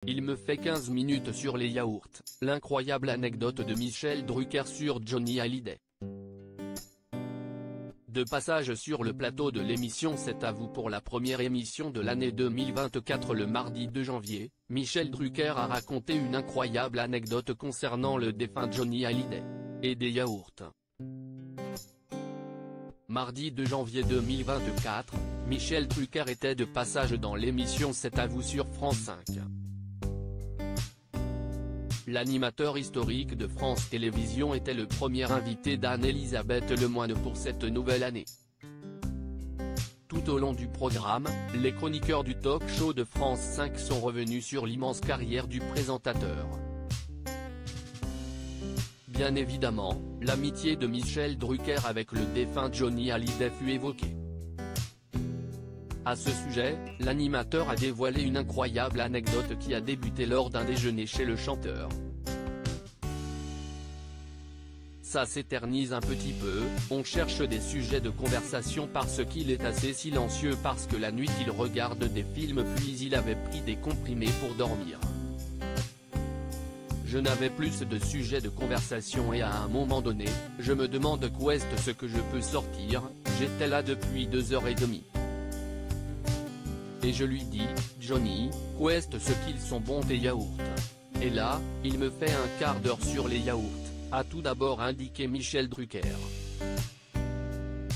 Il me fait 15 minutes sur les yaourts, l'incroyable anecdote de Michel Drucker sur Johnny Hallyday. De passage sur le plateau de l'émission C'est à vous pour la première émission de l'année 2024 le mardi 2 janvier, Michel Drucker a raconté une incroyable anecdote concernant le défunt Johnny Hallyday. Et des yaourts. Mardi 2 janvier 2024, Michel Drucker était de passage dans l'émission C'est à vous sur France 5. L'animateur historique de France Télévisions était le premier invité d'Anne-Elisabeth Lemoine pour cette nouvelle année. Tout au long du programme, les chroniqueurs du talk-show de France 5 sont revenus sur l'immense carrière du présentateur. Bien évidemment, l'amitié de Michel Drucker avec le défunt Johnny Hallyday fut évoquée. À ce sujet, l'animateur a dévoilé une incroyable anecdote qui a débuté lors d'un déjeuner chez le chanteur. Ça s'éternise un petit peu, on cherche des sujets de conversation parce qu'il est assez silencieux parce que la nuit il regarde des films puis il avait pris des comprimés pour dormir. Je n'avais plus de sujets de conversation et à un moment donné, je me demande quoi est ce que je peux sortir, j'étais là depuis 2h30. Et je lui dis, Johnny, quoi est ce qu'ils sont bons tes yaourts? Et là, il me fait un quart d'heure sur les yaourts, a tout d'abord indiqué Michel Drucker.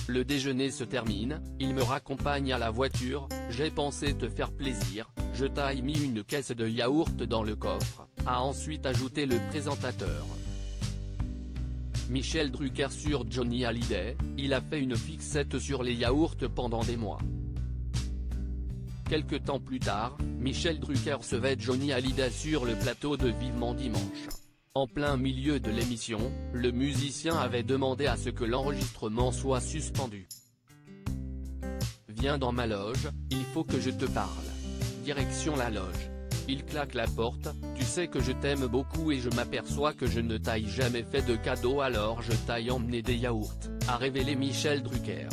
Le déjeuner se termine, il me raccompagne à la voiture, j'ai pensé te faire plaisir, je t'ai mis une caisse de yaourts dans le coffre, a ensuite ajouté le présentateur. Michel Drucker sur Johnny Hallyday, il a fait une fixette sur les yaourts pendant des mois. Quelque temps plus tard, Michel Drucker recevait Johnny Hallyday sur le plateau de Vivement Dimanche. En plein milieu de l'émission, le musicien avait demandé à ce que l'enregistrement soit suspendu. Viens dans ma loge, il faut que je te parle. Direction la loge. Il claque la porte, tu sais que je t'aime beaucoup et je m'aperçois que je ne t'ai jamais fait de cadeau alors je t'ai emmené des yaourts, a révélé Michel Drucker.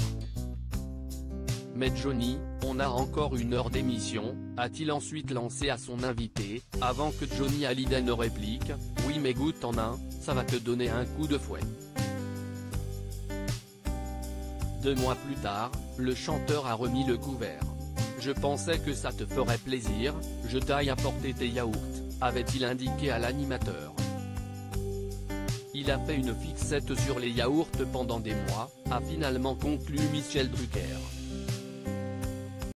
Mais Johnny, on a encore 1 heure d'émission, a-t-il ensuite lancé à son invité, avant que Johnny Hallyday ne réplique, oui mais goûte en un, ça va te donner un coup de fouet. 2 mois plus tard, le chanteur a remis le couvert. Je pensais que ça te ferait plaisir, je t'ai apporté tes yaourts, avait-il indiqué à l'animateur. Il a fait une fixette sur les yaourts pendant des mois, a finalement conclu Michel Drucker.